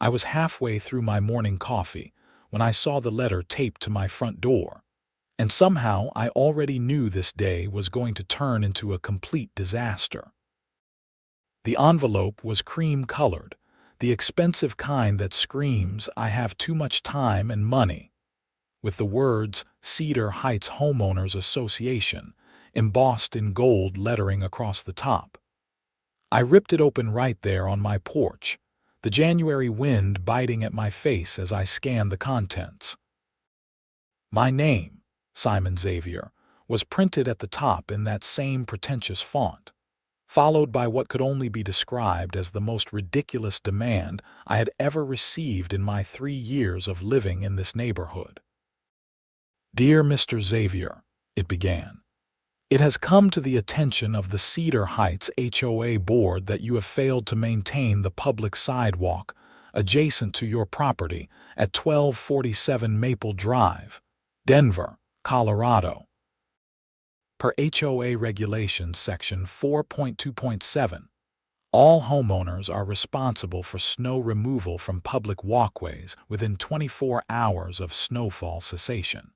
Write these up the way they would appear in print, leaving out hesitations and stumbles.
I was halfway through my morning coffee when I saw the letter taped to my front door, and somehow I already knew this day was going to turn into a complete disaster. The envelope was cream-colored, the expensive kind that screams, "I have too much time and money," with the words Cedar Heights Homeowners Association embossed in gold lettering across the top. I ripped it open right there on my porch, the January wind biting at my face as I scanned the contents. My name, Simon Xavier, was printed at the top in that same pretentious font, followed by what could only be described as the most ridiculous demand I had ever received in my 3 years of living in this neighborhood. "Dear Mr. Xavier," it began, "it has come to the attention of the Cedar Heights HOA board that you have failed to maintain the public sidewalk adjacent to your property at 1247 Maple Drive, Denver, Colorado. Per HOA Regulations Section 4.2.7, all homeowners are responsible for snow removal from public walkways within 24 hours of snowfall cessation.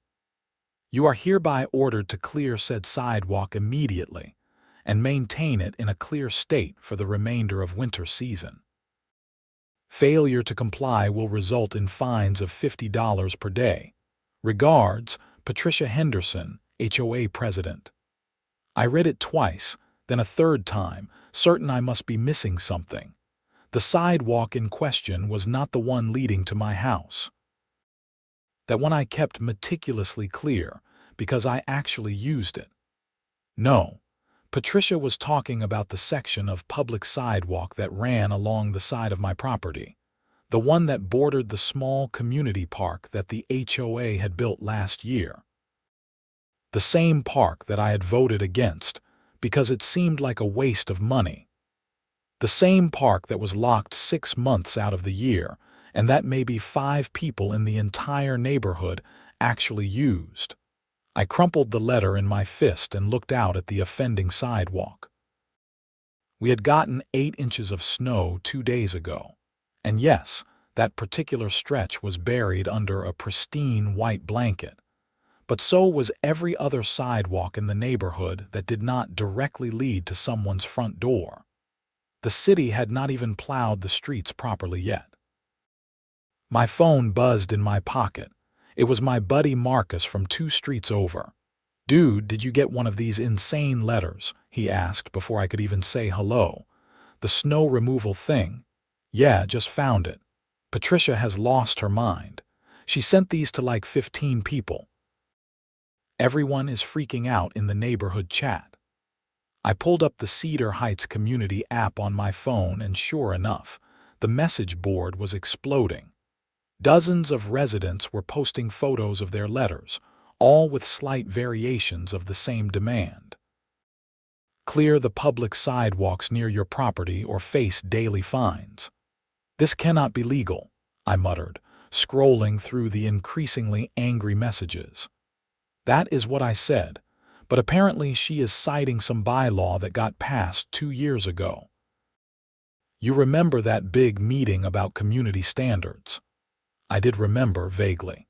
You are hereby ordered to clear said sidewalk immediately and maintain it in a clear state for the remainder of winter season. Failure to comply will result in fines of $50 per day. Regards, Patricia Henderson, HOA President." I read it twice, then a third time, certain I must be missing something. The sidewalk in question was not the one leading to my house. That one I kept meticulously clear because I actually used it. No, Patricia was talking about the section of public sidewalk that ran along the side of my property, the one that bordered the small community park that the HOA had built last year. The same park that I had voted against because it seemed like a waste of money. The same park that was locked 6 months out of the year and that maybe 5 people in the entire neighborhood actually used. I crumpled the letter in my fist and looked out at the offending sidewalk. We had gotten 8 inches of snow 2 days ago, and yes, that particular stretch was buried under a pristine white blanket. But so was every other sidewalk in the neighborhood that did not directly lead to someone's front door. The city had not even plowed the streets properly yet. My phone buzzed in my pocket. It was my buddy Marcus from 2 streets over. "Dude, did you get one of these insane letters?" he asked before I could even say hello. "The snow removal thing?" "Yeah, just found it. Patricia has lost her mind. She sent these to like 15 people. Everyone is freaking out in the neighborhood chat." I pulled up the Cedar Heights community app on my phone and sure enough, the message board was exploding. Dozens of residents were posting photos of their letters, all with slight variations of the same demand. "Clear the public sidewalks near your property or face daily fines." "This cannot be legal," I muttered, scrolling through the increasingly angry messages. That is what I said, but apparently she is citing some bylaw that got passed 2 years ago. "You remember that big meeting about community standards?" I did remember vaguely.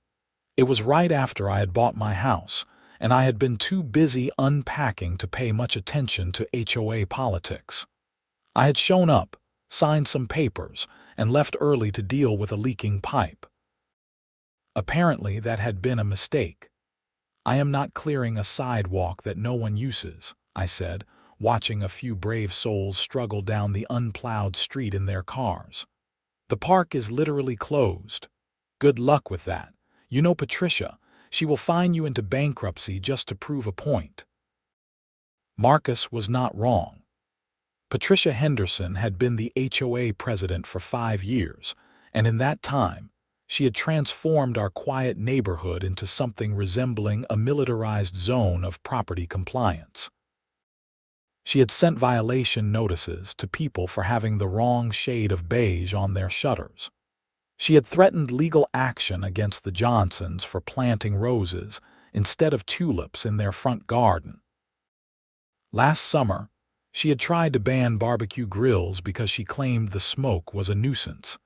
It was right after I had bought my house, and I had been too busy unpacking to pay much attention to HOA politics. I had shown up, signed some papers, and left early to deal with a leaking pipe. Apparently that had been a mistake. "I am not clearing a sidewalk that no one uses," I said, watching a few brave souls struggle down the unplowed street in their cars. "The park is literally closed. Good luck with that. You know Patricia, she will fine you into bankruptcy just to prove a point." Marcus was not wrong. Patricia Henderson had been the HOA president for 5 years, and in that time, she had transformed our quiet neighborhood into something resembling a militarized zone of property compliance. She had sent violation notices to people for having the wrong shade of beige on their shutters. She had threatened legal action against the Johnsons for planting roses instead of tulips in their front garden. Last summer, she had tried to ban barbecue grills because she claimed the smoke was a nuisance.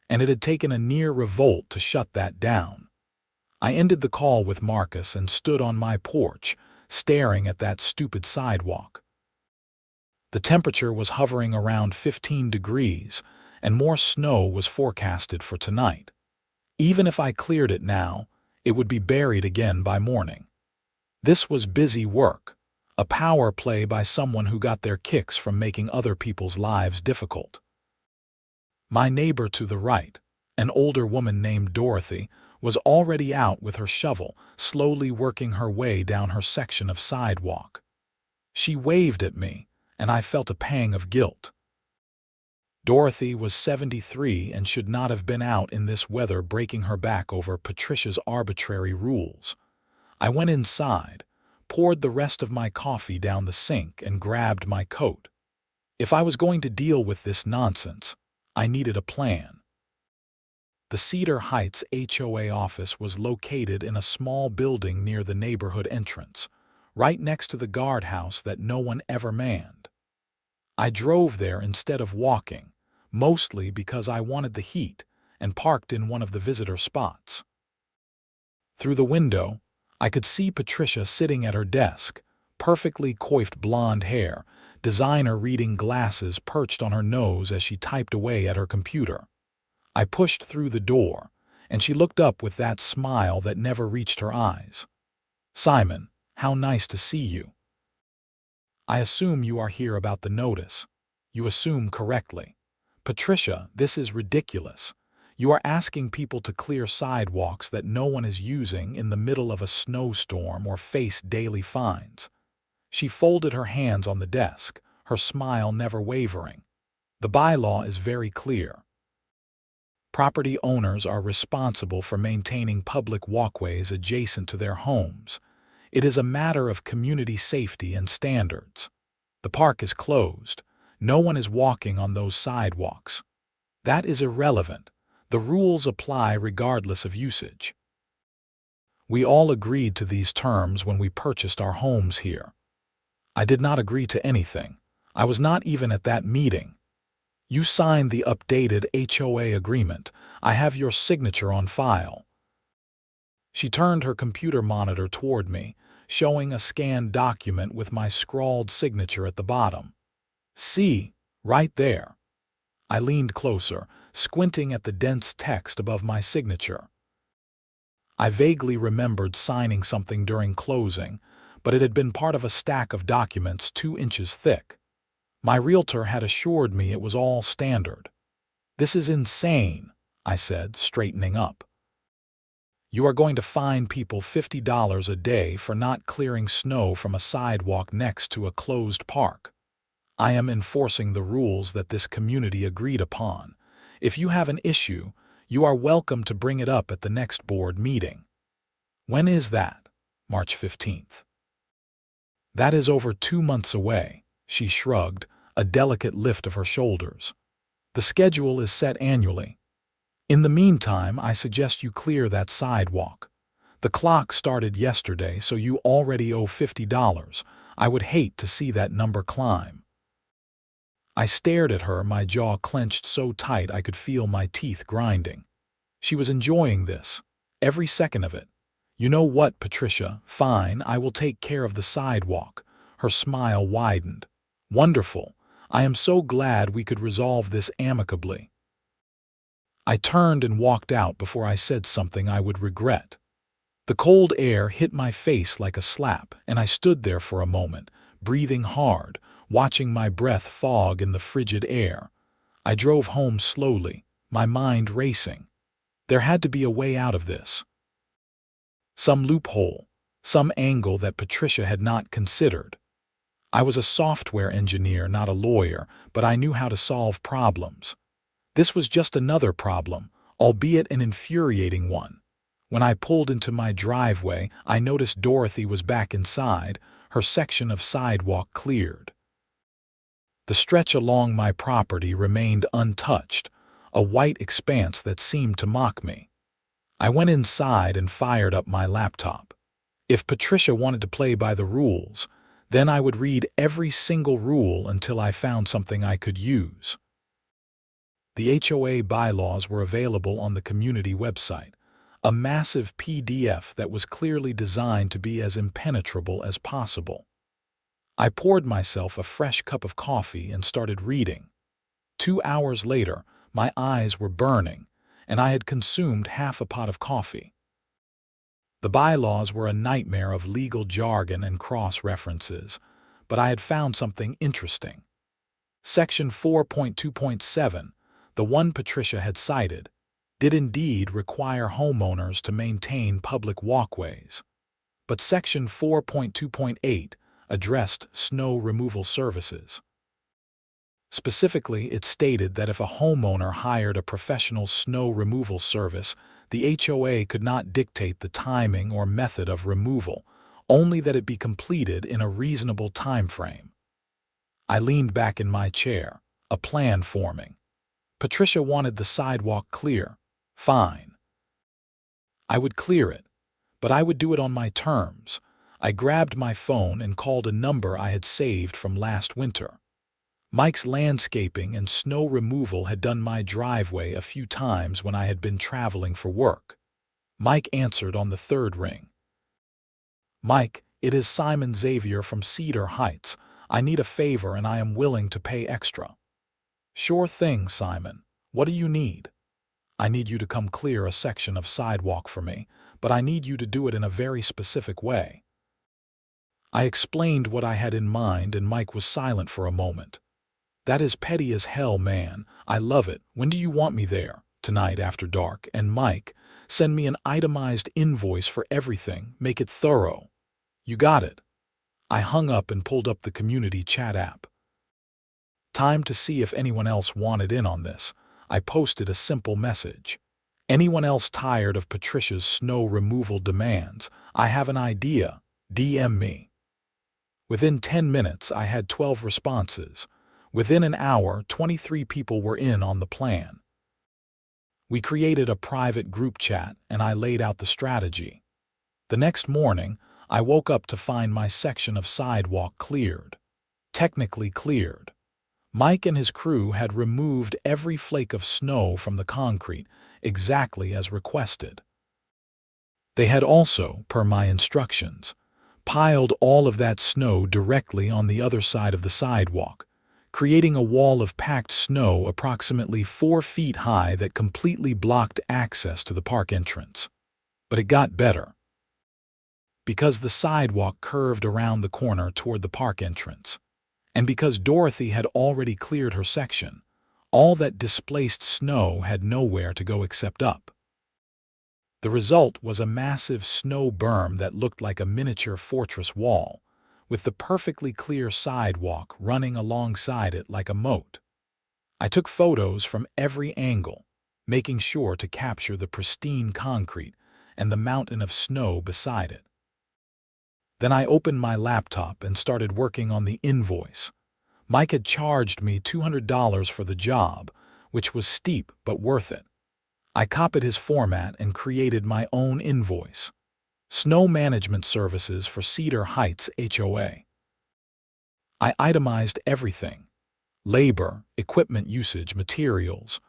and it had taken a near revolt to shut that down. I ended the call with Marcus and stood on my porch, staring at that stupid sidewalk. The temperature was hovering around 15 degrees, and more snow was forecasted for tonight. Even if I cleared it now, it would be buried again by morning. This was busy work, a power play by someone who got their kicks from making other people's lives difficult. My neighbor to the right, an older woman named Dorothy, was already out with her shovel, slowly working her way down her section of sidewalk. She waved at me, and I felt a pang of guilt. Dorothy was 73 and should not have been out in this weather breaking her back over Patricia's arbitrary rules. I went inside, poured the rest of my coffee down the sink, and grabbed my coat. If I was going to deal with this nonsense, I needed a plan. The Cedar Heights HOA office was located in a small building near the neighborhood entrance, right next to the guardhouse that no one ever manned. I drove there instead of walking, mostly because I wanted the heat, and parked in one of the visitor spots. Through the window, I could see Patricia sitting at her desk, perfectly coiffed blonde hair, designer reading glasses perched on her nose as she typed away at her computer. I pushed through the door, and she looked up with that smile that never reached her eyes. "Simon, how nice to see you. I assume you are here about the notice." "You assume correctly. Patricia, this is ridiculous. You are asking people to clear sidewalks that no one is using in the middle of a snowstorm or face daily fines." She folded her hands on the desk, her smile never wavering. "The bylaw is very clear. Property owners are responsible for maintaining public walkways adjacent to their homes. It is a matter of community safety and standards. The park is closed. No one is walking on those sidewalks. That is irrelevant. The rules apply regardless of usage. We all agreed to these terms when we purchased our homes here." "I did not agree to anything. I was not even at that meeting." "You signed the updated HOA agreement. I have your signature on file." She turned her computer monitor toward me, showing a scanned document with my scrawled signature at the bottom. "See, right there." I leaned closer, squinting at the dense text above my signature. I vaguely remembered signing something during closing, but it had been part of a stack of documents 2 inches thick. My realtor had assured me it was all standard. "This is insane," I said, straightening up. "You are going to fine people $50 a day for not clearing snow from a sidewalk next to a closed park. I am enforcing the rules that this community agreed upon. If you have an issue, you are welcome to bring it up at the next board meeting." "When is that?" "March 15th. "That is over 2 months away." She shrugged, a delicate lift of her shoulders. "The schedule is set annually. In the meantime, I suggest you clear that sidewalk. The clock started yesterday, so you already owe $50. I would hate to see that number climb." I stared at her, my jaw clenched so tight I could feel my teeth grinding. She was enjoying this, every second of it. "You know what, Patricia? Fine, I will take care of the sidewalk." Her smile widened. "Wonderful. I am so glad we could resolve this amicably." I turned and walked out before I said something I would regret. The cold air hit my face like a slap, and I stood there for a moment, breathing hard, watching my breath fog in the frigid air. I drove home slowly, my mind racing. There had to be a way out of this. Some loophole, some angle that Patricia had not considered. I was a software engineer, not a lawyer, but I knew how to solve problems. This was just another problem, albeit an infuriating one. When I pulled into my driveway, I noticed Dorothy was back inside, her section of sidewalk cleared. The stretch along my property remained untouched, a white expanse that seemed to mock me. I went inside and fired up my laptop. If Patricia wanted to play by the rules, then I would read every single rule until I found something I could use. The HOA bylaws were available on the community website, a massive PDF that was clearly designed to be as impenetrable as possible. I poured myself a fresh cup of coffee and started reading. 2 hours later, my eyes were burning, and I had consumed half a pot of coffee. The bylaws were a nightmare of legal jargon and cross-references, but I had found something interesting. Section 4.2.7, the one Patricia had cited, did indeed require homeowners to maintain public walkways. But Section 4.2.8 addressed snow removal services. Specifically, it stated that if a homeowner hired a professional snow removal service, the HOA could not dictate the timing or method of removal, only that it be completed in a reasonable time frame. I leaned back in my chair, a plan forming. Patricia wanted the sidewalk clear. Fine. I would clear it, but I would do it on my terms. I grabbed my phone and called a number I had saved from last winter. Mike's Landscaping and Snow Removal had done my driveway a few times when I had been traveling for work. Mike answered on the third ring. "Mike, it is Xavier from Cedar Heights. I need a favor and I am willing to pay extra." "Sure thing, Simon. What do you need?" "I need you to come clear a section of sidewalk for me, but I need you to do it in a very specific way." I explained what I had in mind and Mike was silent for a moment. "That is petty as hell, man. I love it. When do you want me there?" "Tonight after dark. And Mike, send me an itemized invoice for everything. Make it thorough." "You got it." I hung up and pulled up the community chat app. Time to see if anyone else wanted in on this. I posted a simple message. "Anyone else tired of Patricia's snow removal demands? I have an idea. DM me." Within 10 minutes, I had 12 responses. Within an hour, 23 people were in on the plan. We created a private group chat and I laid out the strategy. The next morning, I woke up to find my section of sidewalk cleared. Technically cleared. Mike and his crew had removed every flake of snow from the concrete, exactly as requested. They had also, per my instructions, piled all of that snow directly on the other side of the sidewalk, creating a wall of packed snow approximately 4 feet high that completely blocked access to the park entrance. But it got better. Because the sidewalk curved around the corner toward the park entrance, and because Dorothy had already cleared her section, all that displaced snow had nowhere to go except up. The result was a massive snow berm that looked like a miniature fortress wall, with the perfectly clear sidewalk running alongside it like a moat. I took photos from every angle, making sure to capture the pristine concrete and the mountain of snow beside it. Then I opened my laptop and started working on the invoice. Mike had charged me $200 for the job, which was steep but worth it. I copied his format and created my own invoice. Snow Management Services for Cedar Heights HOA. I itemized everything: labor, equipment usage, materials.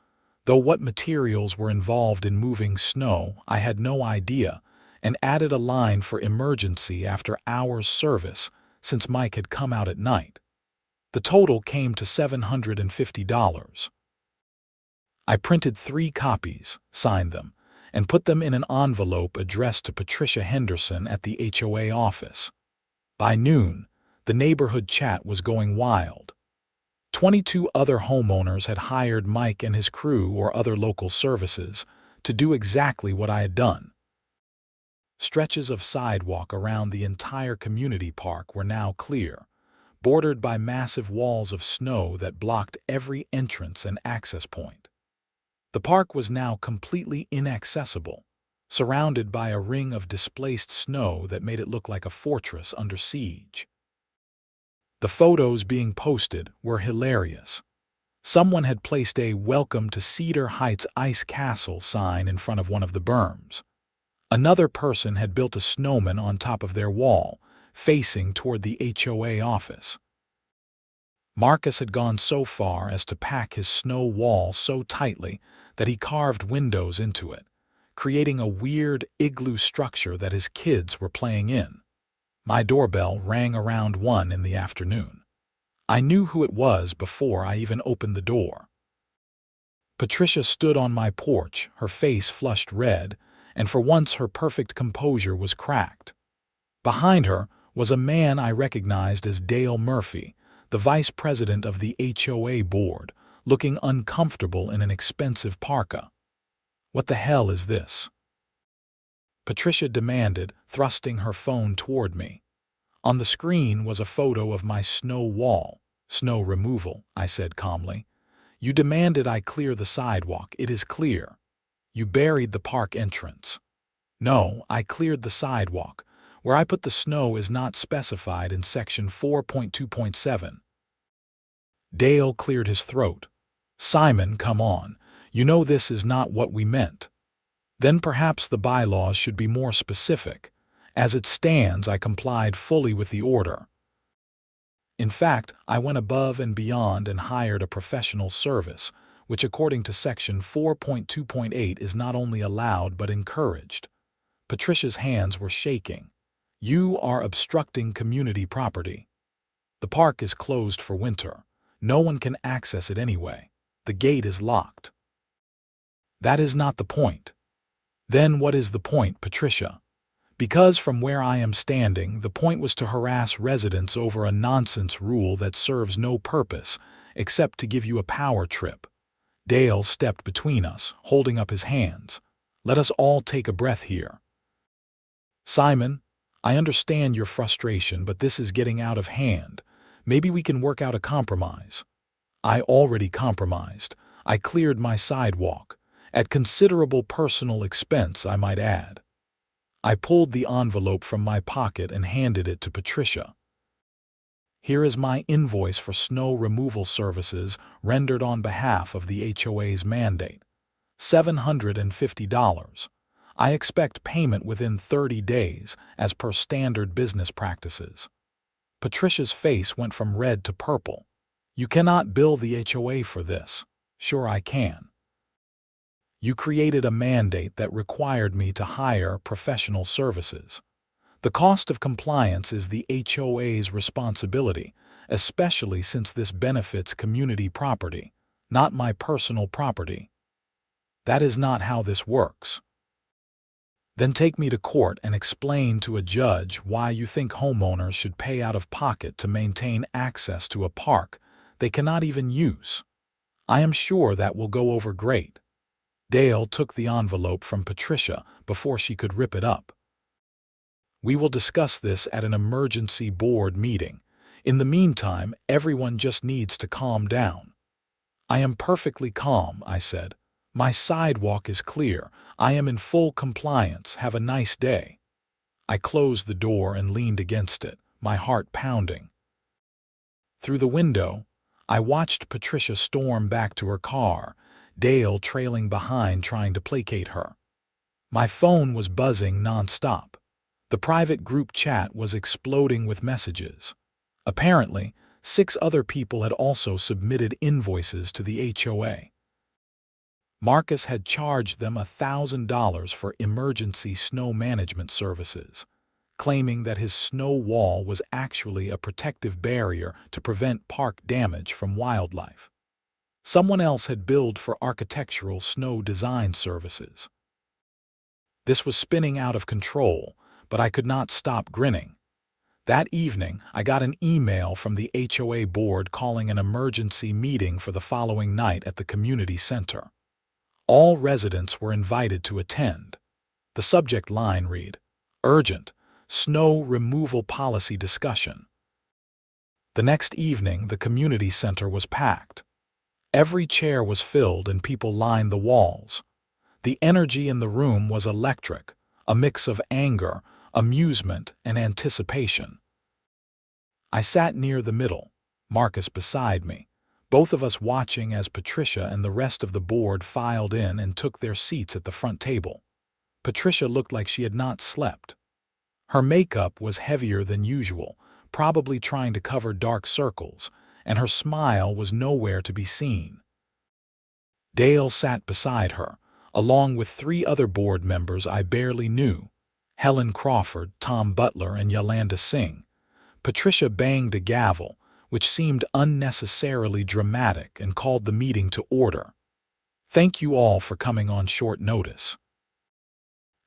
Though what materials were involved in moving snow, I had no idea, and added a line for emergency after hours service since Mike had come out at night. The total came to $750. I printed 3 copies, signed them, and put them in an envelope addressed to Patricia Henderson at the HOA office. By noon, the neighborhood chat was going wild. 22 other homeowners had hired Mike and his crew or other local services to do exactly what I had done. Stretches of sidewalk around the entire community park were now clear, bordered by massive walls of snow that blocked every entrance and access point. The park was now completely inaccessible, surrounded by a ring of displaced snow that made it look like a fortress under siege. The photos being posted were hilarious. Someone had placed a "Welcome to Cedar Heights Ice Castle" sign in front of one of the berms. Another person had built a snowman on top of their wall, facing toward the HOA office. Marcus had gone so far as to pack his snow wall so tightly that he carved windows into it, creating a weird igloo structure that his kids were playing in. My doorbell rang around 1 in the afternoon. I knew who it was before I even opened the door. Patricia stood on my porch, her face flushed red, and for once her perfect composure was cracked. Behind her was a man I recognized as Dale Murphy, the vice president of the HOA board, looking uncomfortable in an expensive parka. "What the hell is this?" Patricia demanded, thrusting her phone toward me. On the screen was a photo of my snow wall. "Snow removal," I said calmly. "You demanded I clear the sidewalk. It is clear. You buried the park entrance." "No, I cleared the sidewalk. Where I put the snow is not specified in section 4.2.7. Dale cleared his throat. "Simon, come on. You know this is not what we meant." "Then perhaps the bylaws should be more specific. As it stands, I complied fully with the order. In fact, I went above and beyond and hired a professional service, which according to section 4.2.8 is not only allowed but encouraged." Patricia's hands were shaking. "You are obstructing community property. The park is closed for winter. No one can access it anyway. The gate is locked." "That is not the point." "Then what is the point, Patricia?" "Because from where I am standing, the point was to harass residents over a nonsense rule that serves no purpose except to give you a power trip." Dale stepped between us, holding up his hands. "Let us all take a breath here. Simon, I understand your frustration, but this is getting out of hand. Maybe we can work out a compromise." "I already compromised. I cleared my sidewalk. At considerable personal expense, I might add." I pulled the envelope from my pocket and handed it to Patricia. "Here is my invoice for snow removal services rendered on behalf of the HOA's mandate. $750. I expect payment within 30 days, as per standard business practices." Patricia's face went from red to purple. "You cannot bill the HOA for this." "Sure I can. You created a mandate that required me to hire professional services. The cost of compliance is the HOA's responsibility, especially since this benefits community property, not my personal property." "That is not how this works." "Then take me to court and explain to a judge why you think homeowners should pay out of pocket to maintain access to a park they cannot even use. I am sure that will go over great." Dale took the envelope from Patricia before she could rip it up. "We will discuss this at an emergency board meeting. In the meantime, everyone just needs to calm down." "I am perfectly calm," I said. "My sidewalk is clear. I am in full compliance. Have a nice day." I closed the door and leaned against it, my heart pounding. Through the window, I watched Patricia storm back to her car, Dale trailing behind trying to placate her. My phone was buzzing nonstop. The private group chat was exploding with messages. Apparently, 6 other people had also submitted invoices to the HOA. Marcus had charged them $1,000 for emergency snow management services, claiming that his snow wall was actually a protective barrier to prevent park damage from wildlife. Someone else had billed for architectural snow design services. This was spinning out of control, but I could not stop grinning. That evening, I got an email from the HOA board calling an emergency meeting for the following night at the community center. All residents were invited to attend. The subject line read, "Urgent, Snow Removal Policy Discussion." The next evening, the community center was packed. Every chair was filled and people lined the walls. The energy in the room was electric, a mix of anger, amusement, and anticipation. I sat near the middle, Marcus beside me, both of us watching as Patricia and the rest of the board filed in and took their seats at the front table. Patricia looked like she had not slept. Her makeup was heavier than usual, probably trying to cover dark circles, and her smile was nowhere to be seen. Dale sat beside her, along with 3 other board members I barely knew: Helen Crawford, Tom Butler, and Yolanda Singh. Patricia banged a gavel, which seemed unnecessarily dramatic, and called the meeting to order. Thank you all for coming on short notice.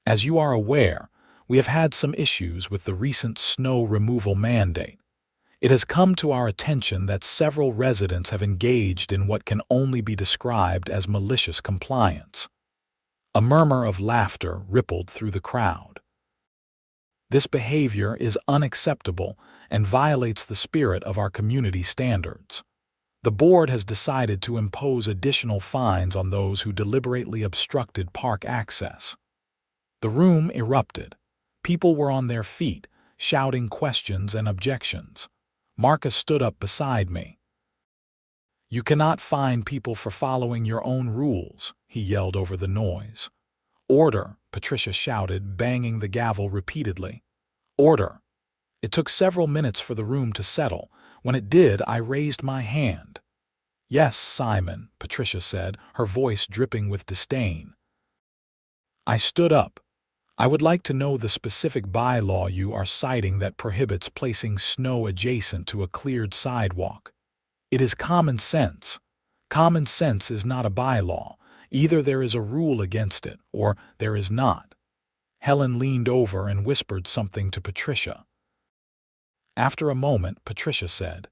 As you are aware, we have had some issues with the recent snow removal mandate. It has come to our attention that several residents have engaged in what can only be described as malicious compliance. A murmur of laughter rippled through the crowd. This behavior is unacceptable and violates the spirit of our community standards. The board has decided to impose additional fines on those who deliberately obstructed park access. The room erupted. People were on their feet, shouting questions and objections. Marcus stood up beside me. "You cannot fine people for following your own rules," he yelled over the noise. "Order," Patricia shouted, banging the gavel repeatedly. "Order." It took several minutes for the room to settle. When it did, I raised my hand. "Yes, Simon," Patricia said, her voice dripping with disdain. I stood up. "I would like to know the specific bylaw you are citing that prohibits placing snow adjacent to a cleared sidewalk. It is common sense. Common sense is not a bylaw. Either there is a rule against it, or there is not." Helen leaned over and whispered something to Patricia. After a moment, Patricia said,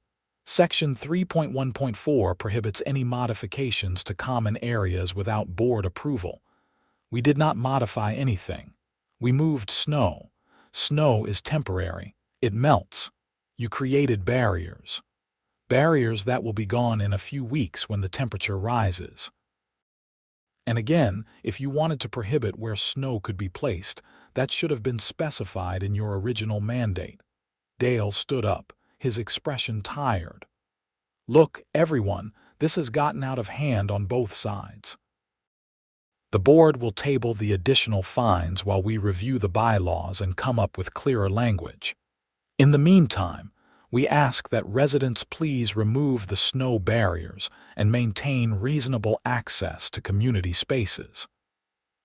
"Section 3.1.4 prohibits any modifications to common areas without board approval. We did not modify anything. We moved snow. Snow is temporary. It melts. You created barriers. Barriers that will be gone in a few weeks when the temperature rises. And again, if you wanted to prohibit where snow could be placed, that should have been specified in your original mandate." Dale stood up, his expression tired. "Look, everyone, this has gotten out of hand on both sides. The board will table the additional fines while we review the bylaws and come up with clearer language. In the meantime, we ask that residents please remove the snow barriers and maintain reasonable access to community spaces."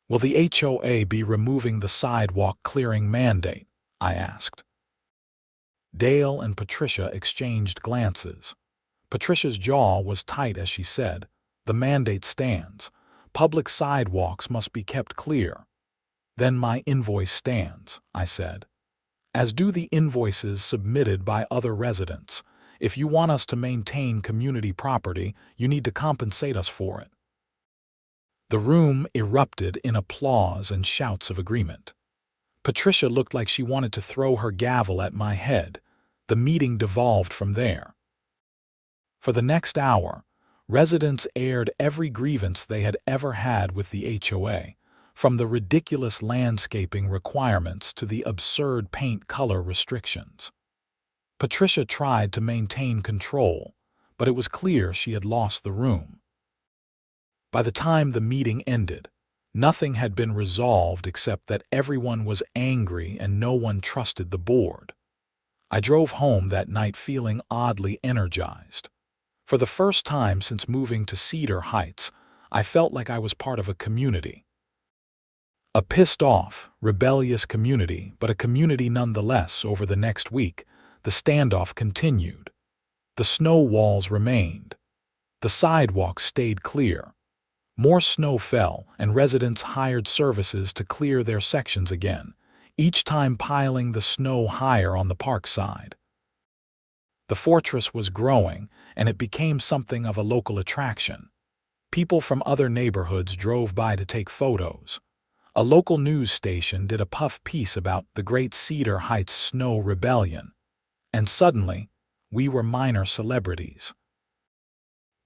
"Will the HOA be removing the sidewalk clearing mandate?" I asked. Dale and Patricia exchanged glances. Patricia's jaw was tight as she said, "The mandate stands. Public sidewalks must be kept clear." "Then my invoice stands," I said. "As do the invoices submitted by other residents. If you want us to maintain community property, you need to compensate us for it." The room erupted in applause and shouts of agreement. Patricia looked like she wanted to throw her gavel at my head. The meeting devolved from there. For the next hour, residents aired every grievance they had ever had with the HOA, from the ridiculous landscaping requirements to the absurd paint color restrictions. Patricia tried to maintain control, but it was clear she had lost the room. By the time the meeting ended, nothing had been resolved except that everyone was angry and no one trusted the board. I drove home that night feeling oddly energized. For the first time since moving to Cedar Heights, I felt like I was part of a community. A pissed-off, rebellious community, but a community nonetheless. Over the next week, the standoff continued. The snow walls remained. The sidewalks stayed clear. More snow fell, and residents hired services to clear their sections again, each time piling the snow higher on the park side. The fortress was growing, and it became something of a local attraction. People from other neighborhoods drove by to take photos. A local news station did a puff piece about the Great Cedar Heights Snow Rebellion. And suddenly, we were minor celebrities.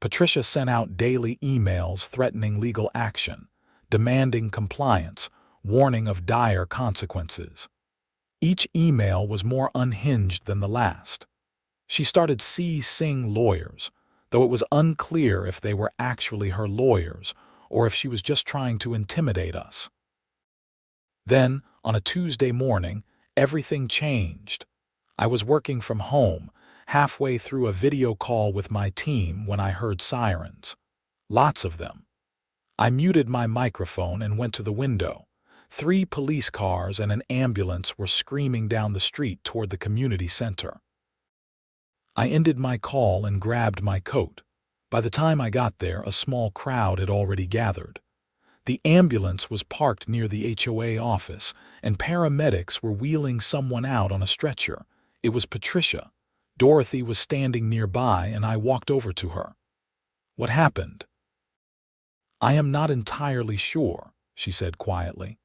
Patricia sent out daily emails threatening legal action, demanding compliance, warning of dire consequences. Each email was more unhinged than the last. She started seeing lawyers, though it was unclear if they were actually her lawyers or if she was just trying to intimidate us. Then, on a Tuesday morning, everything changed. I was working from home, halfway through a video call with my team when I heard sirens. Lots of them. I muted my microphone and went to the window. 3 police cars and an ambulance were screaming down the street toward the community center. I ended my call and grabbed my coat. By the time I got there, a small crowd had already gathered. The ambulance was parked near the HOA office, and paramedics were wheeling someone out on a stretcher. It was Patricia. Dorothy was standing nearby, and I walked over to her. "What happened?" "I am not entirely sure," she said quietly.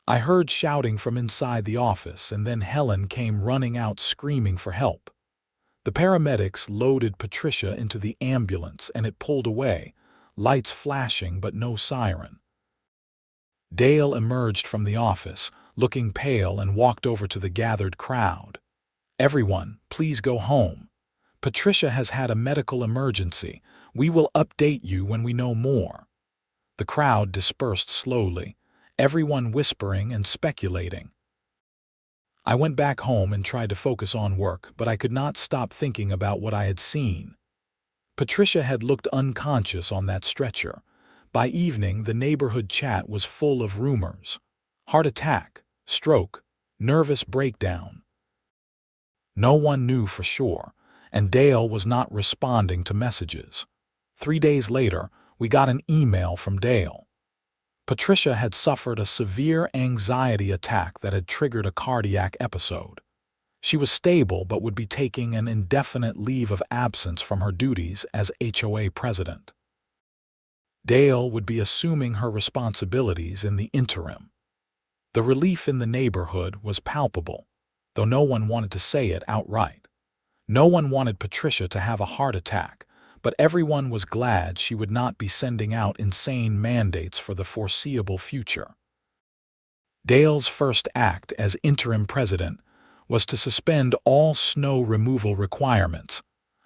"I heard shouting from inside the office, and then Helen came running out screaming for help. The paramedics loaded Patricia into the ambulance, and it pulled away, lights flashing but no siren." Dale emerged from the office, looking pale, and walked over to the gathered crowd. "Everyone, please go home. Patricia has had a medical emergency. We will update you when we know more." The crowd dispersed slowly, everyone whispering and speculating. I went back home and tried to focus on work, but I could not stop thinking about what I had seen. Patricia had looked unconscious on that stretcher. By evening, the neighborhood chat was full of rumors. Heart attack, stroke, nervous breakdown. No one knew for sure, and Dale was not responding to messages. 3 days later, we got an email from Dale. Patricia had suffered a severe anxiety attack that had triggered a cardiac episode. She was stable but would be taking an indefinite leave of absence from her duties as HOA president. Dale would be assuming her responsibilities in the interim. The relief in the neighborhood was palpable, though no one wanted to say it outright. No one wanted Patricia to have a heart attack, but everyone was glad she would not be sending out insane mandates for the foreseeable future. Dale's first act as interim president was to suspend all snow removal requirements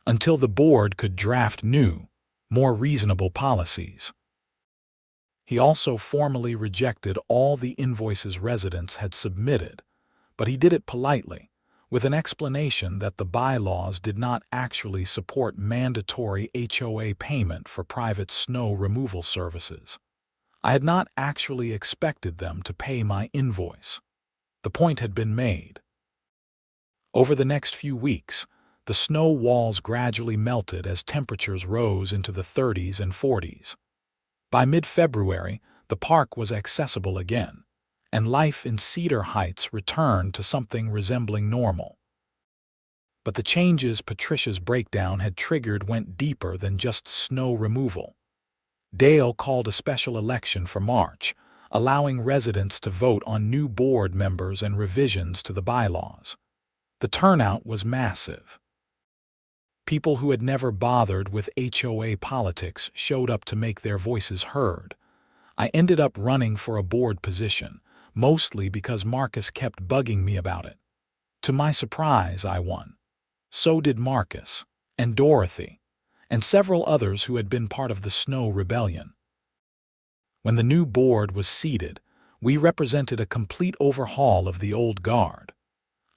until the board could draft new, more reasonable policies. He also formally rejected all the invoices residents had submitted, but he did it politely, with an explanation that the bylaws did not actually support mandatory HOA payment for private snow removal services. I had not actually expected them to pay my invoice. The point had been made. Over the next few weeks, the snow walls gradually melted as temperatures rose into the 30s and 40s. By mid-February, the park was accessible again, and life in Cedar Heights returned to something resembling normal. But the changes Patricia's breakdown had triggered went deeper than just snow removal. Dale called a special election for March, allowing residents to vote on new board members and revisions to the bylaws. The turnout was massive. People who had never bothered with HOA politics showed up to make their voices heard. I ended up running for a board position, mostly because Marcus kept bugging me about it. To my surprise, I won. So did Marcus, and Dorothy, and several others who had been part of the Snow Rebellion. When the new board was seated, we represented a complete overhaul of the old guard.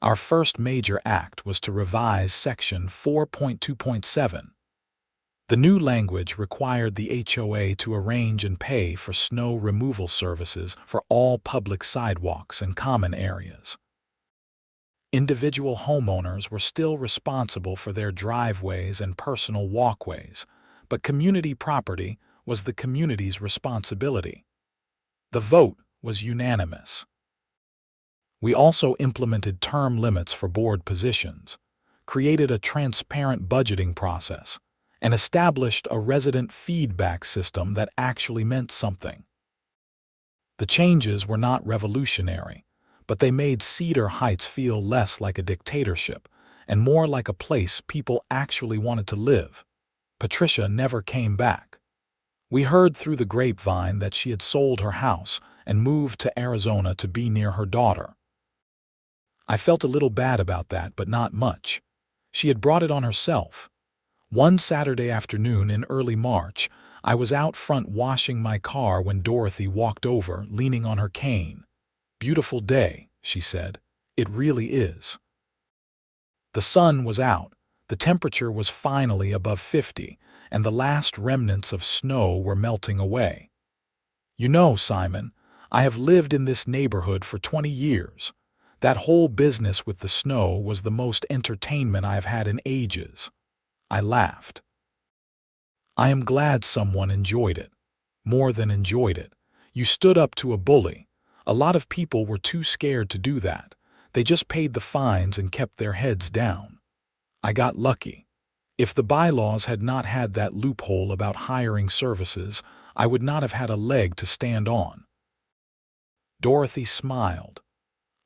Our first major act was to revise Section 4.2.7. The new language required the HOA to arrange and pay for snow removal services for all public sidewalks and common areas. Individual homeowners were still responsible for their driveways and personal walkways, but community property was the community's responsibility. The vote was unanimous. We also implemented term limits for board positions, created a transparent budgeting process, and established a resident feedback system that actually meant something. The changes were not revolutionary, but they made Cedar Heights feel less like a dictatorship and more like a place people actually wanted to live. Patricia never came back. We heard through the grapevine that she had sold her house and moved to Arizona to be near her daughter. I felt a little bad about that, but not much. She had brought it on herself. One Saturday afternoon in early March, I was out front washing my car when Dorothy walked over, leaning on her cane. "Beautiful day," she said. "It really is." The sun was out, The temperature was finally above 50, and the last remnants of snow were melting away. You know, Simon, I have lived in this neighborhood for 20 years. That whole business with the snow was the most entertainment I have had in ages. I laughed. I am glad someone enjoyed it. More than enjoyed it. You stood up to a bully. A lot of people were too scared to do that. They just paid the fines and kept their heads down. I got lucky. If the bylaws had not had that loophole about hiring services, I would not have had a leg to stand on. Dorothy smiled.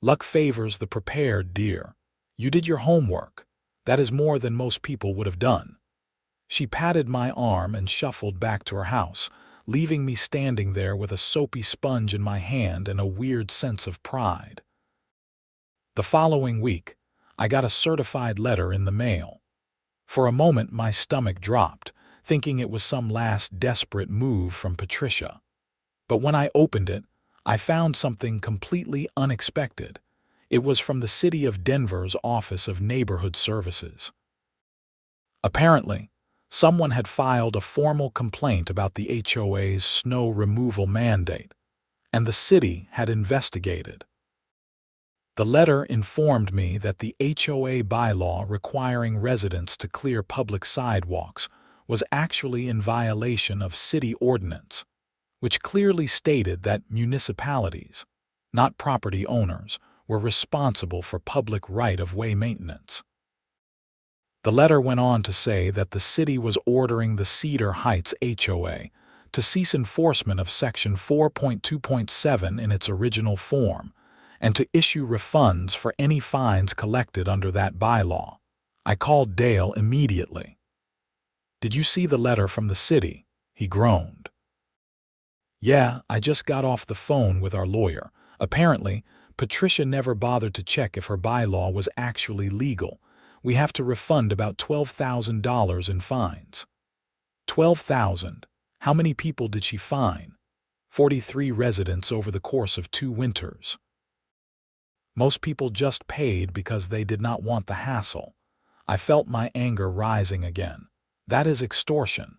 Luck favors the prepared, dear. You did your homework. That is more than most people would have done. She patted my arm and shuffled back to her house, leaving me standing there with a soapy sponge in my hand and a weird sense of pride. The following week, I got a certified letter in the mail. For a moment my stomach dropped, thinking it was some last desperate move from Patricia. But when I opened it, I found something completely unexpected. It was from the City of Denver's Office of Neighborhood Services. Apparently, someone had filed a formal complaint about the HOA's snow removal mandate, and the city had investigated. The letter informed me that the HOA bylaw requiring residents to clear public sidewalks was actually in violation of city ordinance, which clearly stated that municipalities, not property owners, were responsible for public right-of-way maintenance. The letter went on to say that the city was ordering the Cedar Heights HOA to cease enforcement of Section 4.2.7 in its original form and to issue refunds for any fines collected under that bylaw. I called Dale immediately. "Did you see the letter from the city?" he groaned. "Yeah, I just got off the phone with our lawyer. Apparently, Patricia never bothered to check if her bylaw was actually legal. We have to refund about $12,000 in fines." $12,000? How many people did she fine? 43 residents over the course of 2 winters. Most people just paid because they did not want the hassle. I felt my anger rising again. That is extortion.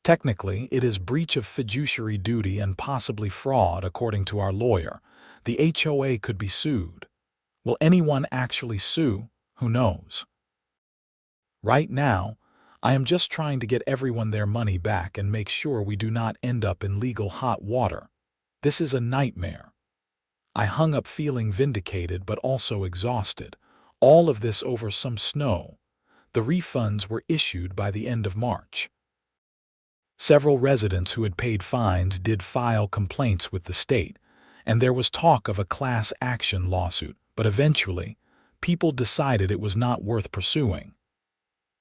Technically, it is breach of fiduciary duty and possibly fraud, according to our lawyer. The HOA could be sued. Will anyone actually sue? Who knows? Right now, I am just trying to get everyone their money back and make sure we do not end up in legal hot water. This is a nightmare. I hung up feeling vindicated but also exhausted. All of this over some snow. The refunds were issued by the end of March. Several residents who had paid fines did file complaints with the state, and there was talk of a class action lawsuit, but eventually, people decided it was not worth pursuing.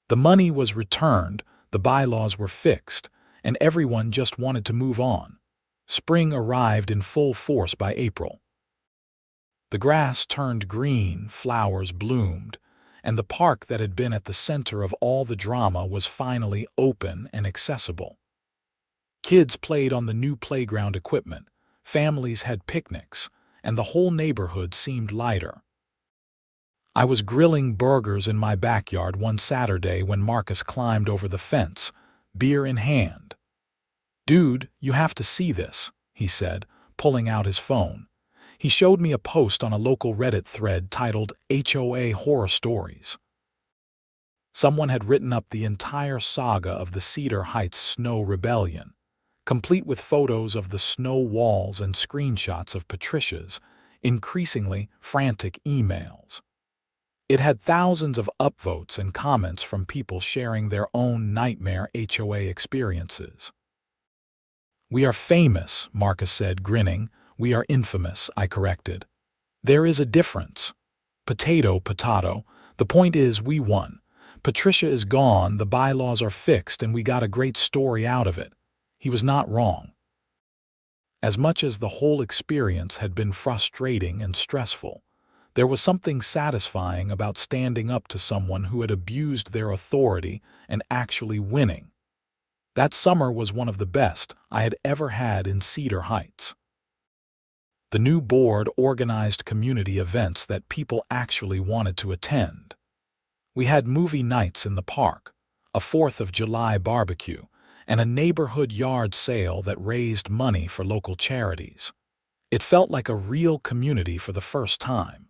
The money was returned, the bylaws were fixed, and everyone just wanted to move on. Spring arrived in full force by April. The grass turned green, flowers bloomed, and the park that had been at the center of all the drama was finally open and accessible. Kids played on the new playground equipment, families had picnics, and the whole neighborhood seemed lighter. I was grilling burgers in my backyard one Saturday when Marcus climbed over the fence, beer in hand. "Dude, you have to see this," he said, pulling out his phone. He showed me a post on a local Reddit thread titled HOA Horror Stories. Someone had written up the entire saga of the Cedar Heights Snow Rebellion, complete with photos of the snow walls and screenshots of Patricia's increasingly frantic emails. It had thousands of upvotes and comments from people sharing their own nightmare HOA experiences. "We are famous," Marcus said, grinning. "We are infamous," I corrected. "There is a difference. Potato, potato. The point is, we won. Patricia is gone, the bylaws are fixed, and we got a great story out of it." He was not wrong. As much as the whole experience had been frustrating and stressful, there was something satisfying about standing up to someone who had abused their authority and actually winning. That summer was one of the best I had ever had in Cedar Heights. The new board organized community events that people actually wanted to attend. We had movie nights in the park, a 4th of July barbecue, and a neighborhood yard sale that raised money for local charities. It felt like a real community for the first time.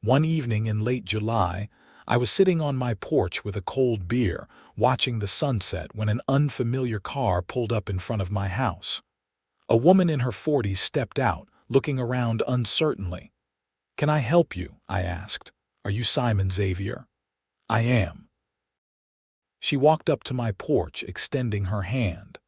One evening in late July, I was sitting on my porch with a cold beer, watching the sunset when an unfamiliar car pulled up in front of my house. A woman in her 40s stepped out, looking around uncertainly. "Can I help you?" I asked. "Are you Simon Xavier?" "I am." She walked up to my porch, extending her hand.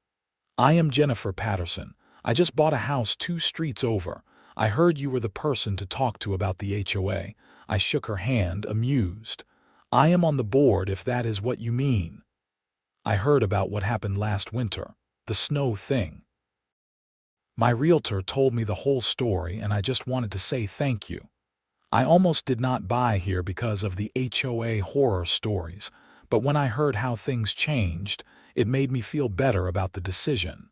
"I am Jennifer Patterson. I just bought a house 2 streets over. I heard you were the person to talk to about the HOA. I shook her hand, amused. "I am on the board if that is what you mean." "I heard about what happened last winter, the snow thing." My realtor told me the whole story, and I just wanted to say thank you. I almost did not buy here because of the HOA horror stories, but when I heard how things changed, it made me feel better about the decision.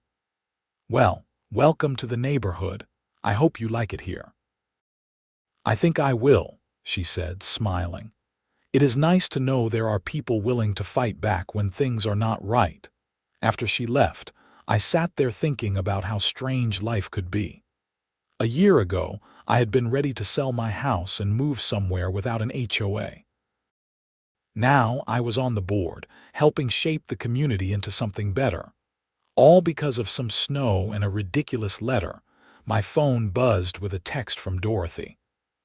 "Well, welcome to the neighborhood. I hope you like it here." "I think I will," she said, smiling. "It is nice to know there are people willing to fight back when things are not right." After she left, I sat there thinking about how strange life could be. A year ago, I had been ready to sell my house and move somewhere without an HOA. Now I was on the board, helping shape the community into something better. All because of some snow and a ridiculous letter. My phone buzzed with a text from Dorothy.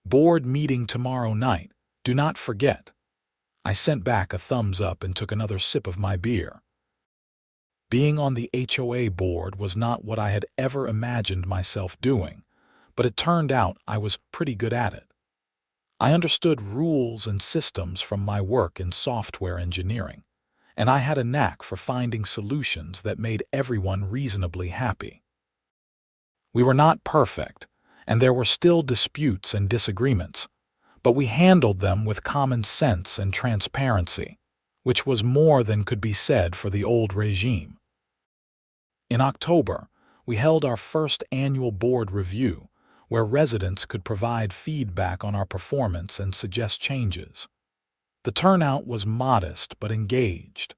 "Board meeting tomorrow night. Do not forget." I sent back a thumbs up and took another sip of my beer. Being on the HOA board was not what I had ever imagined myself doing, but it turned out I was pretty good at it. I understood rules and systems from my work in software engineering, and I had a knack for finding solutions that made everyone reasonably happy. We were not perfect, and there were still disputes and disagreements, but we handled them with common sense and transparency, which was more than could be said for the old regime. In October, we held our first annual board review, where residents could provide feedback on our performance and suggest changes. The turnout was modest but engaged.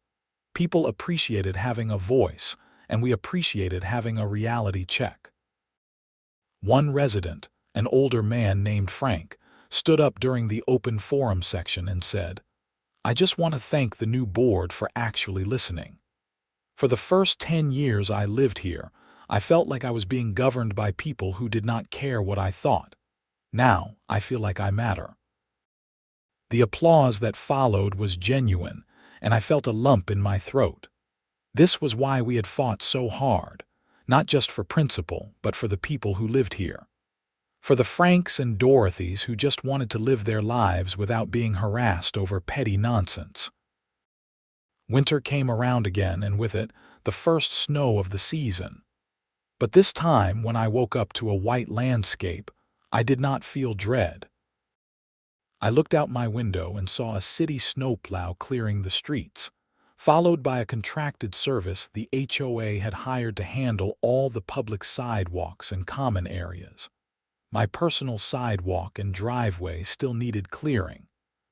People appreciated having a voice, and we appreciated having a reality check. One resident, an older man named Frank, stood up during the open forum section and said, "I just want to thank the new board for actually listening. For the first 10 years I lived here, I felt like I was being governed by people who did not care what I thought. Now I feel like I matter." The applause that followed was genuine, and I felt a lump in my throat. This was why we had fought so hard, not just for principle, but for the people who lived here. For the Franks and Dorothys who just wanted to live their lives without being harassed over petty nonsense. Winter came around again, and with it, the first snow of the season. But this time, when I woke up to a white landscape, I did not feel dread. I looked out my window and saw a city snowplow clearing the streets, followed by a contracted service the HOA had hired to handle all the public sidewalks and common areas. My personal sidewalk and driveway still needed clearing,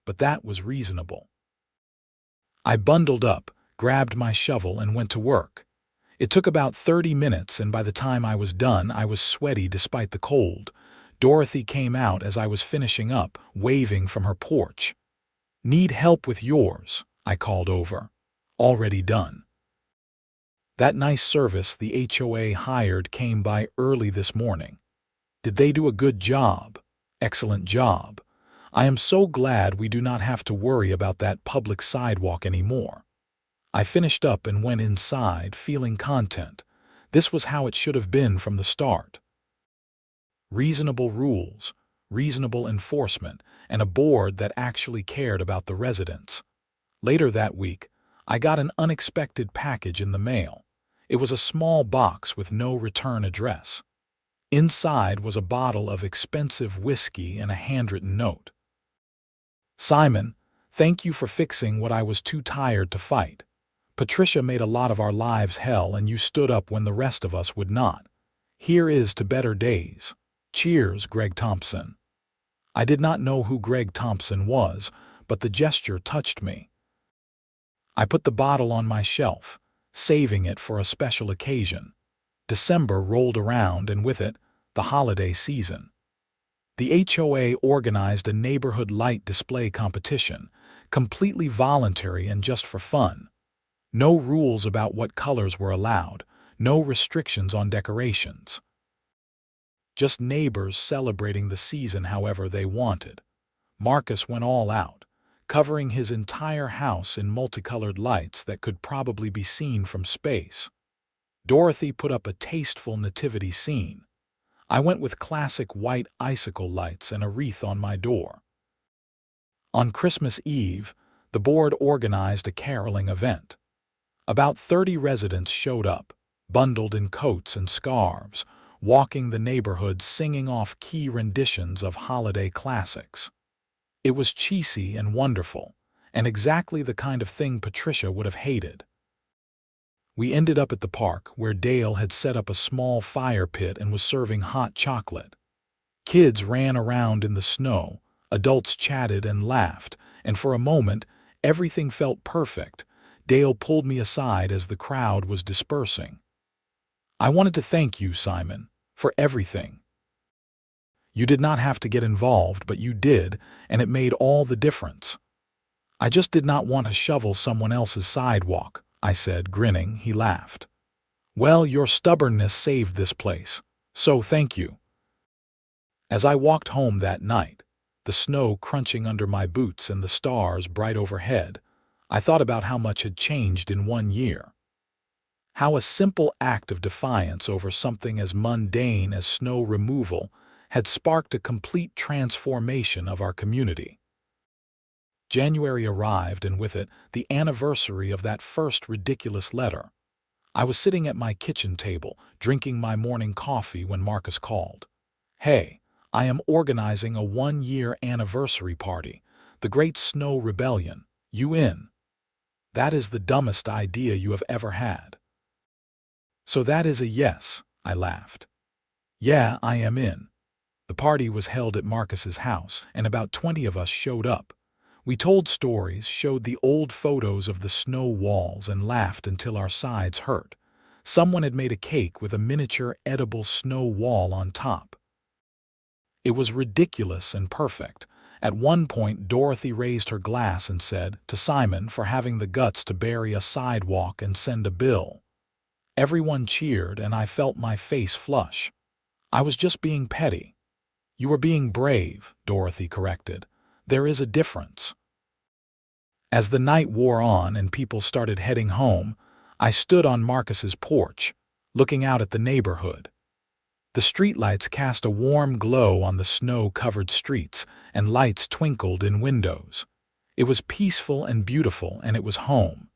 but that was reasonable. I bundled up, grabbed my shovel, and went to work. It took about 30 minutes, and by the time I was done, I was sweaty despite the cold. Dorothy came out as I was finishing up, waving from her porch. "Need help with yours?" I called over. "Already done." That nice service the HOA hired came by early this morning. Did they do a good job? Excellent job. I am so glad we do not have to worry about that public sidewalk anymore. I finished up and went inside, feeling content. This was how it should have been from the start. Reasonable rules, reasonable enforcement, and a board that actually cared about the residents. Later that week, I got an unexpected package in the mail. It was a small box with no return address. Inside was a bottle of expensive whiskey and a handwritten note. "Simon, thank you for fixing what I was too tired to fight. Patricia made a lot of our lives hell, and you stood up when the rest of us would not. Here is to better days. Cheers, Greg Thompson." I did not know who Greg Thompson was, but the gesture touched me. I put the bottle on my shelf, saving it for a special occasion. December rolled around, and with it, the holiday season. The HOA organized a neighborhood light display competition, completely voluntary and just for fun. No rules about what colors were allowed, no restrictions on decorations. Just neighbors celebrating the season however they wanted. Marcus went all out, covering his entire house in multicolored lights that could probably be seen from space. Dorothy put up a tasteful nativity scene. I went with classic white icicle lights and a wreath on my door. On Christmas Eve, the board organized a caroling event. About 30 residents showed up, bundled in coats and scarves, walking the neighborhood singing off key renditions of holiday classics. It was cheesy and wonderful, and exactly the kind of thing Patricia would have hated. We ended up at the park, where Dale had set up a small fire pit and was serving hot chocolate. Kids ran around in the snow, adults chatted and laughed, and for a moment, everything felt perfect. Dale pulled me aside as the crowd was dispersing. "I wanted to thank you, Simon, for everything. You did not have to get involved, but you did, and it made all the difference. I just did not want to shovel someone else's sidewalk," I said, grinning. He laughed. "Well, your stubbornness saved this place, so thank you." As I walked home that night, the snow crunching under my boots and the stars bright overhead, I thought about how much had changed in 1 year. How a simple act of defiance over something as mundane as snow removal had sparked a complete transformation of our community. January arrived, and with it, the anniversary of that first ridiculous letter. I was sitting at my kitchen table, drinking my morning coffee when Marcus called. "Hey, I am organizing a 1-year anniversary party, the Great Snow Rebellion. You in?" "That is the dumbest idea you have ever had." "So that is a yes," I laughed. "Yeah, I am in." The party was held at Marcus's house, and about 20 of us showed up. We told stories, showed the old photos of the snow walls, and laughed until our sides hurt. Someone had made a cake with a miniature edible snow wall on top. It was ridiculous and perfect. At one point, Dorothy raised her glass and said, "To Simon for having the guts to bury a sidewalk and send a bill." Everyone cheered, and I felt my face flush. I was just being petty. "You were being brave," Dorothy corrected. "There is a difference." As the night wore on and people started heading home, I stood on Marcus's porch, looking out at the neighborhood. The streetlights cast a warm glow on the snow-covered streets, and lights twinkled in windows. It was peaceful and beautiful, and it was home.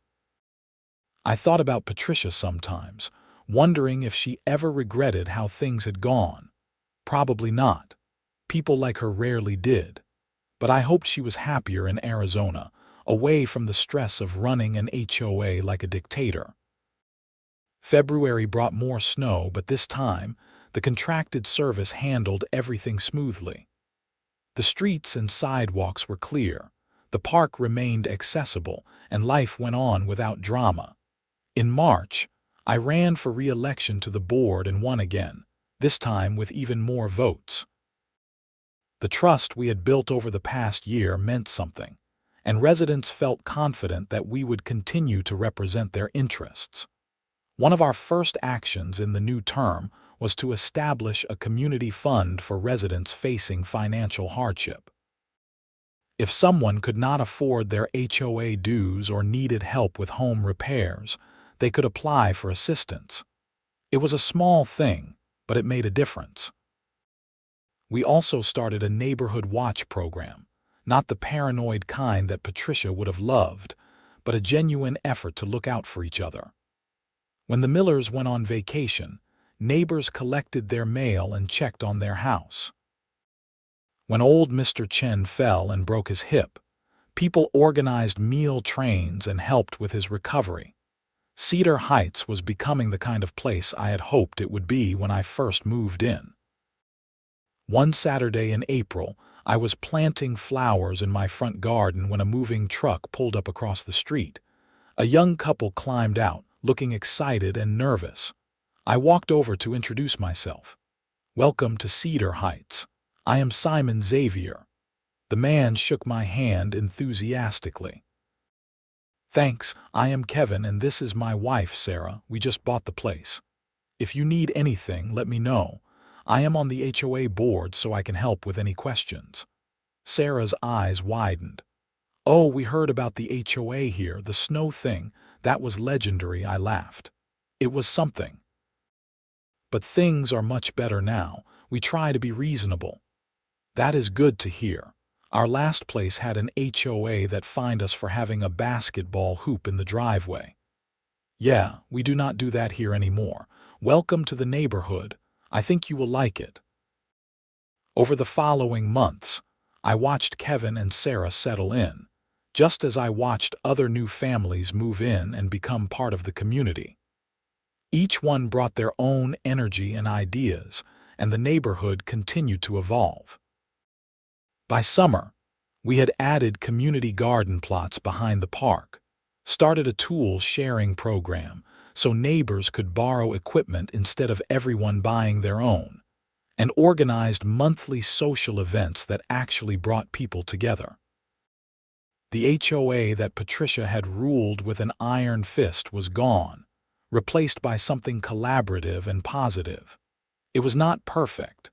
I thought about Patricia sometimes, wondering if she ever regretted how things had gone. Probably not. People like her rarely did. But I hoped she was happier in Arizona, away from the stress of running an HOA like a dictator. February brought more snow, but this time, the contracted service handled everything smoothly. The streets and sidewalks were clear, the park remained accessible, and life went on without drama. In March, I ran for re-election to the board and won again, this time with even more votes. The trust we had built over the past year meant something, and residents felt confident that we would continue to represent their interests. One of our first actions in the new term was to establish a community fund for residents facing financial hardship. If someone could not afford their HOA dues or needed help with home repairs, they could apply for assistance. It was a small thing, but it made a difference. We also started a neighborhood watch program, not the paranoid kind that Patricia would have loved, but a genuine effort to look out for each other. When the Millers went on vacation, neighbors collected their mail and checked on their house. When old Mr. Chen fell and broke his hip, people organized meal trains and helped with his recovery. Cedar Heights was becoming the kind of place I had hoped it would be when I first moved in. One Saturday in April, I was planting flowers in my front garden when a moving truck pulled up across the street. A young couple climbed out, looking excited and nervous. I walked over to introduce myself. "Welcome to Cedar Heights. I am Simon Xavier." The man shook my hand enthusiastically. "Thanks, I am Kevin and this is my wife, Sarah. We just bought the place. If you need anything, let me know. I am on the HOA board so I can help with any questions." Sarah's eyes widened. "Oh, we heard about the HOA here, the snow thing. That was legendary," I laughed. "It was something. But things are much better now. We try to be reasonable." "That is good to hear. Our last place had an HOA that fined us for having a basketball hoop in the driveway." "Yeah, we do not do that here anymore. Welcome to the neighborhood. I think you will like it." Over the following months, I watched Kevin and Sarah settle in, just as I watched other new families move in and become part of the community. Each one brought their own energy and ideas, and the neighborhood continued to evolve. By summer, we had added community garden plots behind the park, started a tool sharing program so neighbors could borrow equipment instead of everyone buying their own, and organized monthly social events that actually brought people together. The HOA that Patricia had ruled with an iron fist was gone, replaced by something collaborative and positive. It was not perfect.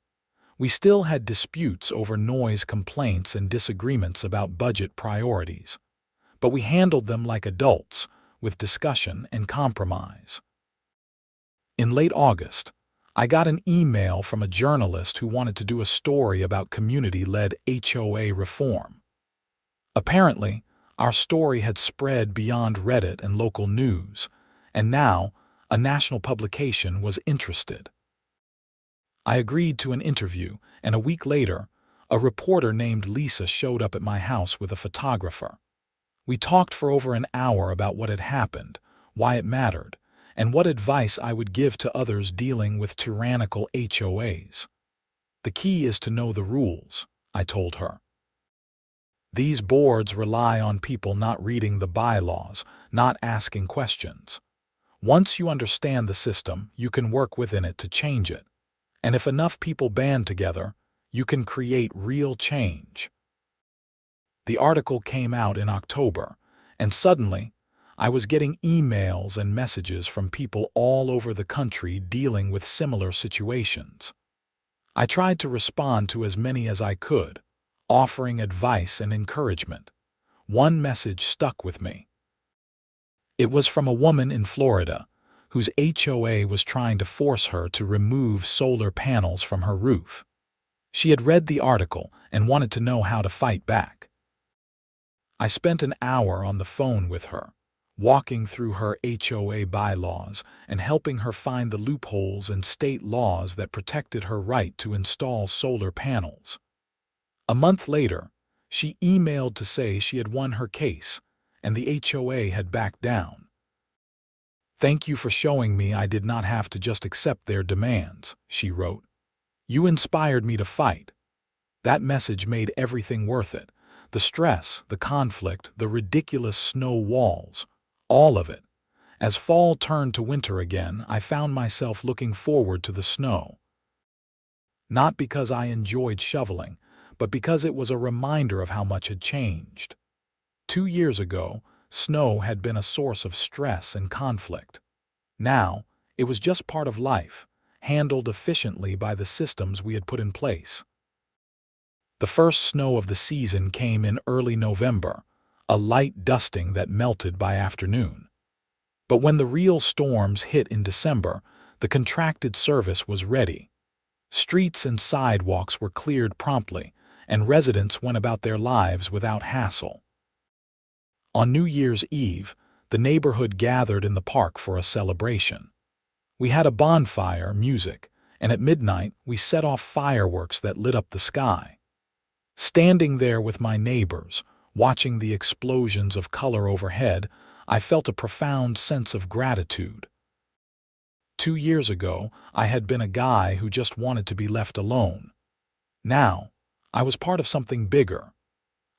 We still had disputes over noise complaints and disagreements about budget priorities, but we handled them like adults, with discussion and compromise. In late August, I got an email from a journalist who wanted to do a story about community-led HOA reform. Apparently, our story had spread beyond Reddit and local news, and now a national publication was interested. I agreed to an interview, and a week later, a reporter named Lisa showed up at my house with a photographer. We talked for over an hour about what had happened, why it mattered, and what advice I would give to others dealing with tyrannical HOAs. "The key is to know the rules," I told her. "These boards rely on people not reading the bylaws, not asking questions. Once you understand the system, you can work within it to change it. And if enough people band together, you can create real change." The article came out in October, and suddenly, I was getting emails and messages from people all over the country dealing with similar situations. I tried to respond to as many as I could, offering advice and encouragement. One message stuck with me. It was from a woman in Florida whose HOA was trying to force her to remove solar panels from her roof. She had read the article and wanted to know how to fight back. I spent an hour on the phone with her, walking through her HOA bylaws and helping her find the loopholes in state laws that protected her right to install solar panels. A month later, she emailed to say she had won her case, and the HOA had backed down. "Thank you for showing me I did not have to just accept their demands," she wrote. "You inspired me to fight." That message made everything worth it. The stress, the conflict, the ridiculous snow walls, all of it. As fall turned to winter again, I found myself looking forward to the snow. Not because I enjoyed shoveling, but because it was a reminder of how much had changed. 2 years ago, snow had been a source of stress and conflict. Now, it was just part of life, handled efficiently by the systems we had put in place. The first snow of the season came in early November, a light dusting that melted by afternoon. But when the real storms hit in December, the contracted service was ready. Streets and sidewalks were cleared promptly, and residents went about their lives without hassle. On New Year's Eve, the neighborhood gathered in the park for a celebration. We had a bonfire, music, and at midnight we set off fireworks that lit up the sky. Standing there with my neighbors, watching the explosions of color overhead, I felt a profound sense of gratitude. 2 years ago, I had been a guy who just wanted to be left alone. Now, I was part of something bigger,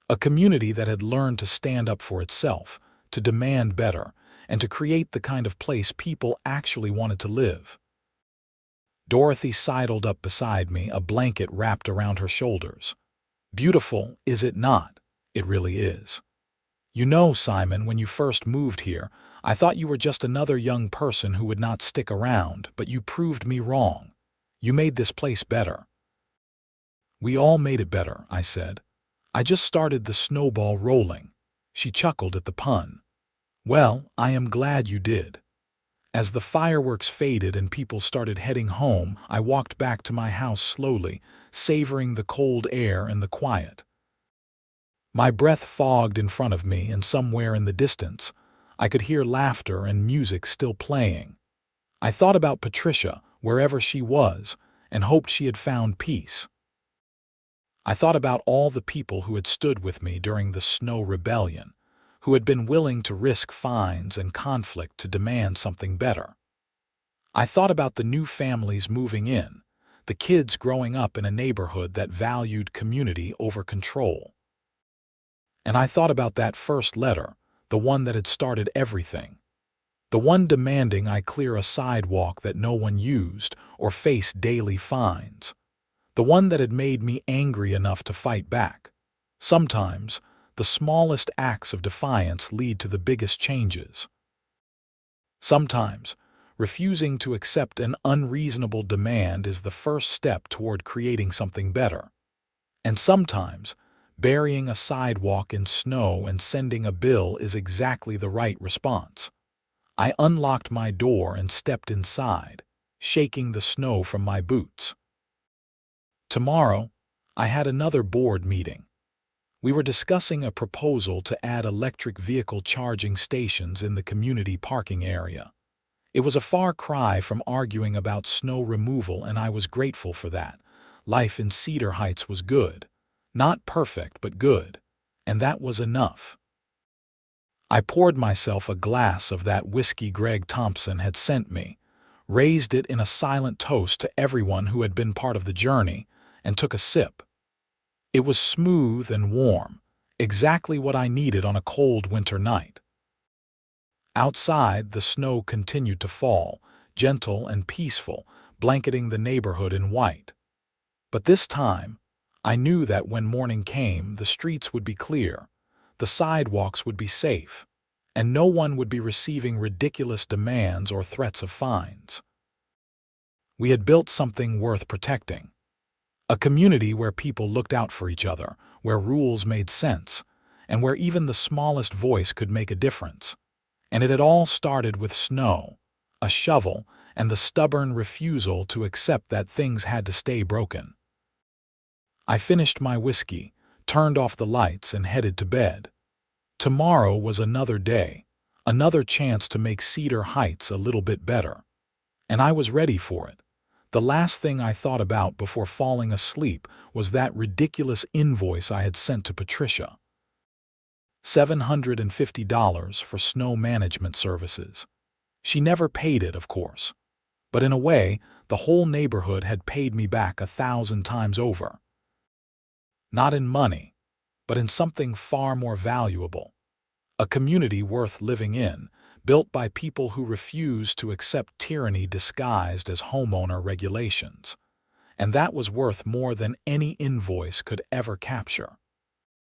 a community that had learned to stand up for itself, to demand better, and to create the kind of place people actually wanted to live. Dorothy sidled up beside me, a blanket wrapped around her shoulders. Beautiful, is it not? It really is. You know, Simon, when you first moved here, I thought you were just another young person who would not stick around, but you proved me wrong. You made this place better. We all made it better, I said. I just started the snowball rolling. She chuckled at the pun. Well, I am glad you did. As the fireworks faded and people started heading home, I walked back to my house slowly, savoring the cold air and the quiet. My breath fogged in front of me, and somewhere in the distance, I could hear laughter and music still playing. I thought about Patricia, wherever she was, and hoped she had found peace. I thought about all the people who had stood with me during the snow rebellion, who had been willing to risk fines and conflict to demand something better. I thought about the new families moving in, the kids growing up in a neighborhood that valued community over control. And I thought about that first letter, the one that had started everything, the one demanding I clear a sidewalk that no one used or face daily fines, the one that had made me angry enough to fight back. Sometimes, the smallest acts of defiance lead to the biggest changes. Sometimes, refusing to accept an unreasonable demand is the first step toward creating something better. And sometimes, burying a sidewalk in snow and sending a bill is exactly the right response. I unlocked my door and stepped inside, shaking the snow from my boots. Tomorrow, I had another board meeting. We were discussing a proposal to add electric vehicle charging stations in the community parking area. It was a far cry from arguing about snow removal, and I was grateful for that. Life in Cedar Heights was good. Not perfect, but good. And that was enough. I poured myself a glass of that whiskey Greg Thompson had sent me, raised it in a silent toast to everyone who had been part of the journey, and took a sip. It was smooth and warm, exactly what I needed on a cold winter night. Outside, the snow continued to fall, gentle and peaceful, blanketing the neighborhood in white. But this time, I knew that when morning came, the streets would be clear, the sidewalks would be safe, and no one would be receiving ridiculous demands or threats of fines. We had built something worth protecting. A community where people looked out for each other, where rules made sense, and where even the smallest voice could make a difference. And it had all started with snow, a shovel, and the stubborn refusal to accept that things had to stay broken. I finished my whiskey, turned off the lights, and headed to bed. Tomorrow was another day, another chance to make Cedar Heights a little bit better. And I was ready for it. The last thing I thought about before falling asleep was that ridiculous invoice I had sent to Patricia. $750 for snow management services. She never paid it, of course. But in a way, the whole neighborhood had paid me back 1,000 times over. Not in money, but in something far more valuable. A community worth living in, built by people who refused to accept tyranny disguised as homeowner regulations. And that was worth more than any invoice could ever capture.